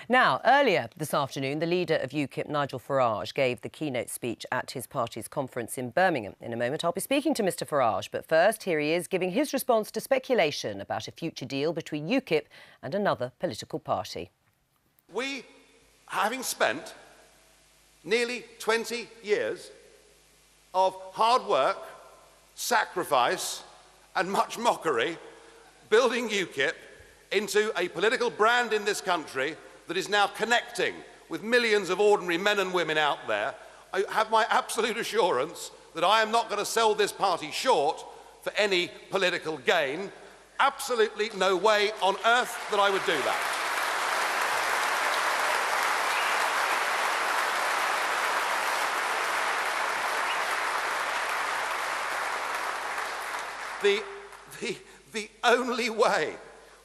Now, earlier this afternoon, the leader of UKIP, Nigel Farage, gave the keynote speech at his party's conference in Birmingham. In a moment, I'll be speaking to Mr Farage, but first, here he is giving his response to speculation about a future deal between UKIP and another political party. We, having spent nearly 20 years of hard work, sacrifice and much mockery, building UKIP into a political brand in this country that is now connecting with millions of ordinary men and women out there, I have my absolute assurance that I am not going to sell this party short for any political gain. Absolutely no way on earth that I would do that. The only way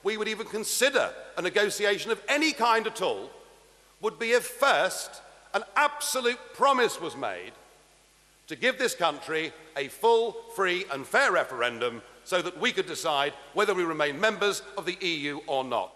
we would even consider a negotiation of any kind at all would be if first an absolute promise was made to give this country a full, free and fair referendum so that we could decide whether we remain members of the EU or not.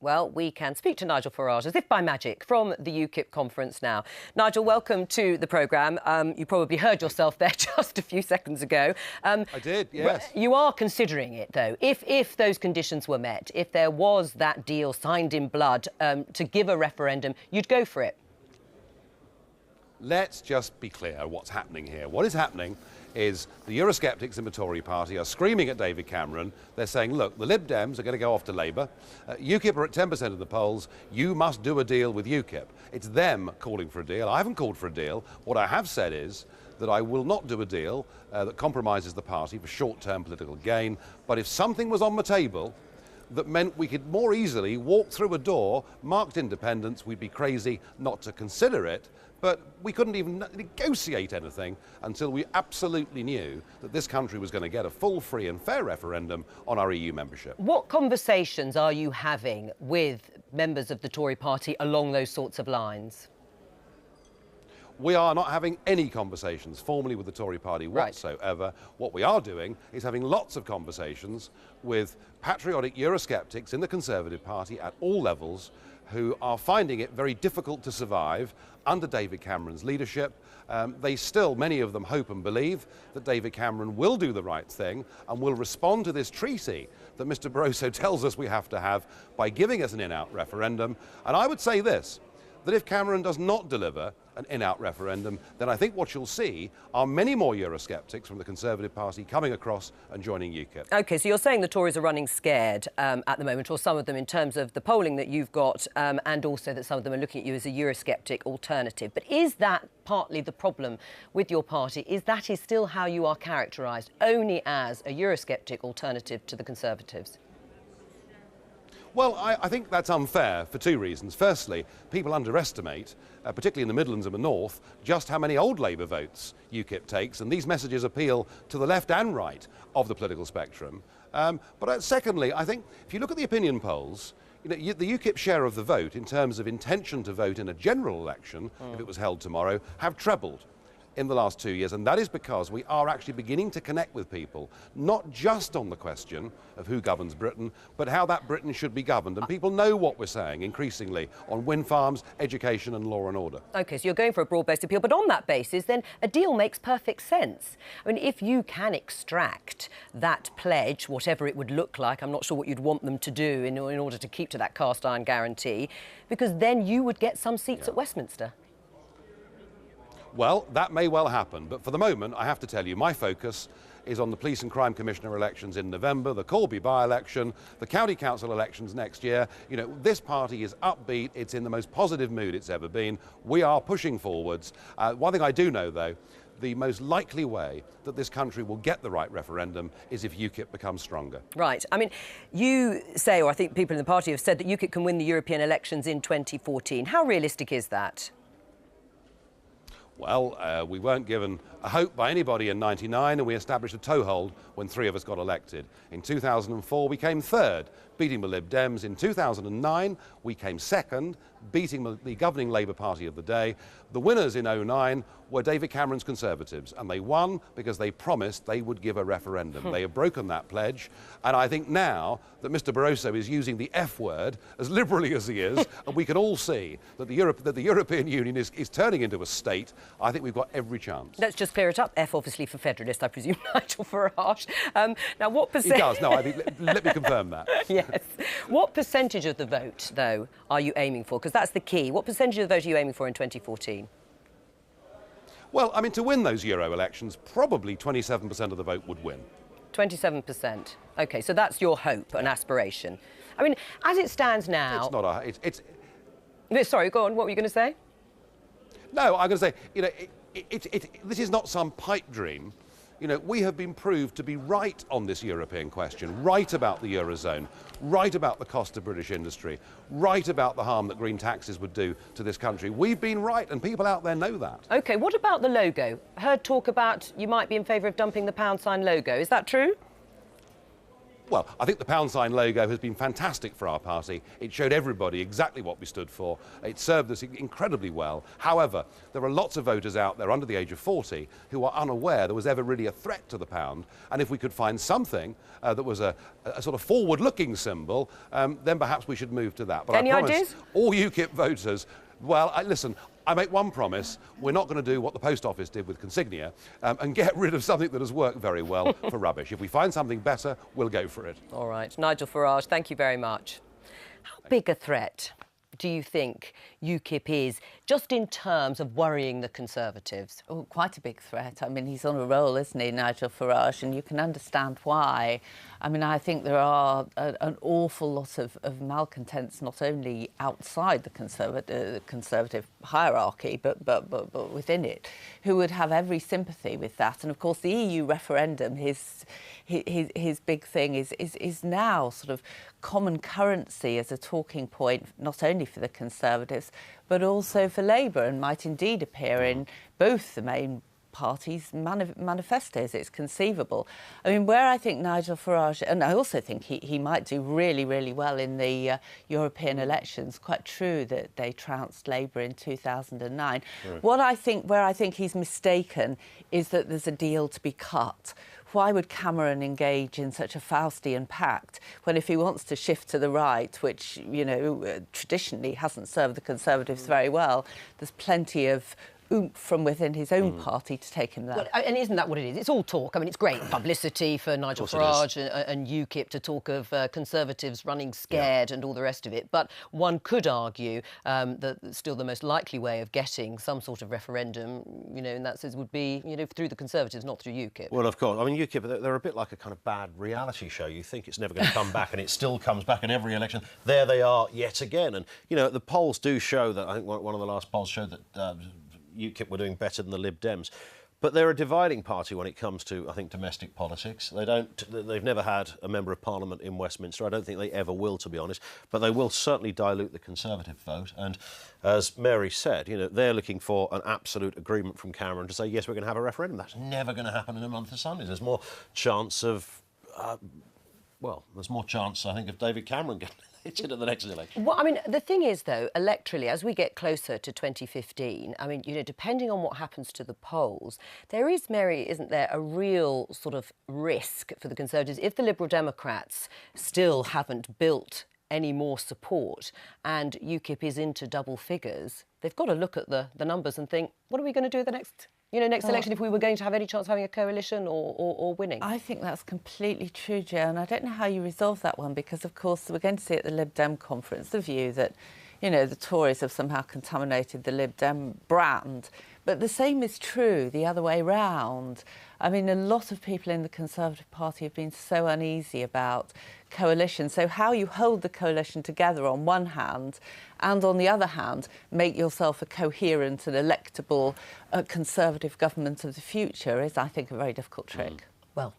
Well, we can speak to Nigel Farage, as if by magic, from the UKIP conference now. Nigel, welcome to the programme. You probably heard yourself there just a few seconds ago. I did, yes. You are considering it, though. If those conditions were met, if there was that deal signed in blood to give a referendum, you'd go for it? Let's just be clear what's happening here. What is happening is the Eurosceptics in the Tory party are screaming at David Cameron. They're saying, look, the Lib Dems are going to go off to Labour. UKIP are at 10% of the polls. You must do a deal with UKIP. It's them calling for a deal. I haven't called for a deal. What I have said is that I will not do a deal that compromises the party for short-term political gain. But if something was on the table that meant we could more easily walk through a door marked independence, we'd be crazy not to consider it. But we couldn't even negotiate anything until we absolutely knew that this country was going to get a full, free and fair referendum on our EU membership. What conversations are you having with members of the Tory party along those sorts of lines? We are not having any conversations formally with the Tory party whatsoever. Right. What we are doing is having lots of conversations with patriotic Eurosceptics in the Conservative Party at all levels who are finding it very difficult to survive under David Cameron's leadership. They still, many of them, hope and believe that David Cameron will do the right thing and will respond to this treaty that Mr Barroso tells us we have to have by giving us an in-out referendum. And I would say this, that if Cameron does not deliver an in-out referendum, then I think what you'll see are many more Eurosceptics from the Conservative Party coming across and joining UKIP. OK, so you're saying the Tories are running scared at the moment, or some of them in terms of the polling that you've got, and also that some of them are looking at you as a Eurosceptic alternative. But is that partly the problem with your party? Is that still how you are characterised, only as a Eurosceptic alternative to the Conservatives? Well, I think that's unfair for two reasons. Firstly, people underestimate, particularly in the Midlands and the North, just how many old Labour votes UKIP takes, and these messages appeal to the left and right of the political spectrum. But secondly, I think if you look at the opinion polls, the UKIP share of the vote in terms of intention to vote in a general election, if it was held tomorrow, have trebled in the last 2 years, and that is because we are actually beginning to connect with people, not just on the question of who governs Britain, but how that Britain should be governed. And people know what we're saying increasingly on wind farms, education and law and order. OK, so you're going for a broad-based appeal, but on that basis, then a deal makes perfect sense. I mean, if you can extract that pledge, whatever it would look like, I'm not sure what you'd want them to do in order to keep to that cast-iron guarantee, because then you would get some seats at Westminster. Well, that may well happen, but for the moment, I have to tell you, my focus is on the Police and Crime Commissioner elections in November, the Corby by-election, the County Council elections next year. You know, this party is upbeat, it's in the most positive mood it's ever been. We are pushing forwards. One thing I do know, though, the most likely way that this country will get the right referendum is if UKIP becomes stronger. Right. I mean, you say, or I think people in the party have said, that UKIP can win the European elections in 2014. How realistic is that? Well, we weren't given a hope by anybody in '99, and we established a toehold when 3 of us got elected. In 2004, we came third beating the Lib Dems. In 2009, we came second, beating the governing Labour Party of the day. The winners in 2009 were David Cameron's Conservatives, and they won because they promised they would give a referendum. They have broken that pledge, and I think now that Mr Barroso is using the F word as liberally as he is, and we can all see that the European Union is turning into a state, I think we've got every chance. Let's just clear it up. F, obviously, for Federalist, I presume, Nigel Farage. Now, what percent... He does. No, I think, let me confirm that. Yes. What percentage of the vote, though, are you aiming for? Because that's the key. What percentage of the vote are you aiming for in 2014? Well, I mean, to win those Euro elections, probably 27% of the vote would win. 27%. OK, so that's your hope and aspiration. I mean, as it stands now... It's not a... It's... Sorry, go on. What were you going to say? No, I'm going to say, you know, this is not some pipe dream. You know, we have been proved to be right on this European question, right about the Eurozone, right about the cost of British industry, right about the harm that green taxes would do to this country. We've been right, and people out there know that. OK, what about the logo? Heard talk about you might be in favour of dumping the pound sign logo. Is that true? Well, I think the pound sign logo has been fantastic for our party. It showed everybody exactly what we stood for. It served us incredibly well. However, there are lots of voters out there under the age of 40 who are unaware there was ever really a threat to the pound. And if we could find something that was a sort of forward-looking symbol, then perhaps we should move to that. But Any I promise ideas? All UKIP voters... Well, listen, I make one promise. We're not going to do what the Post Office did with consignia and get rid of something that has worked very well for rubbish. If we find something better, we'll go for it. All right. Nigel Farage, thank you very much. How big a threat do you think UKIP is, just in terms of worrying the Conservatives? Oh, quite a big threat. I mean, he's on a roll, isn't he, Nigel Farage? And you can understand why. I mean, I think there are an awful lot of malcontents, not only outside the Conservative hierarchy, but within it, who would have every sympathy with that. And, of course, the EU referendum, his big thing is now sort of common currency as a talking point, not only for the Conservatives, but also for Labour, and might indeed appear in both the main parties' manifestos. It's conceivable. I mean, where I think Nigel Farage, and I also think he might do really, really well in the European elections. Quite true that they trounced Labour in 2009. Right. Where I think he's mistaken is that there's a deal to be cut. Why would Cameron engage in such a Faustian pact when, if he wants to shift to the right, which, you know, traditionally hasn't served the Conservatives very well, there's plenty of oomph from within his own party to take him there. Well, and isn't that what it is? It's all talk. I mean, it's great publicity for Nigel Farage and UKIP to talk of Conservatives running scared and all the rest of it. But one could argue that still the most likely way of getting some sort of referendum, you know, in that sense, would be, you know, through the Conservatives, not through UKIP. Well, of course. I mean, UKIP, they're a bit like a kind of bad reality show. You think it's never going to come back, and it still comes back in every election. There they are yet again. And, you know, the polls do show that, I think one of the last polls showed that UKIP were doing better than the Lib Dems. But they're a dividing party when it comes to, I think, domestic politics. They've never had a Member of Parliament in Westminster. I don't think they ever will, to be honest. But they will certainly dilute the Conservative vote. And as Mary said, you know, they're looking for an absolute agreement from Cameron to say, yes, we're going to have a referendum. That's never going to happen in a month of Sundays. There's more chance of, there's more chance, I think, of David Cameron getting it's into the next election. Well, I mean, the thing is, though, electorally, as we get closer to 2015, I mean, you know, depending on what happens to the polls, there is, Mary, isn't there, a real sort of risk for the Conservatives if the Liberal Democrats still haven't built any more support and UKIP is into double figures. They've got to look at the numbers and think, what are we going to do at the next election if we were going to have any chance of having a coalition or winning? I think that's completely true, Jo, and I don't know how you resolve that one because, of course, we're going to see at the Lib Dem conference the view that, you know, the Tories have somehow contaminated the Lib Dem brand. But the same is true the other way round. I mean, a lot of people in the Conservative Party have been so uneasy about coalition. So how you hold the coalition together on one hand and on the other hand make yourself a coherent and electable Conservative government of the future is, I think, a very difficult trick. Well,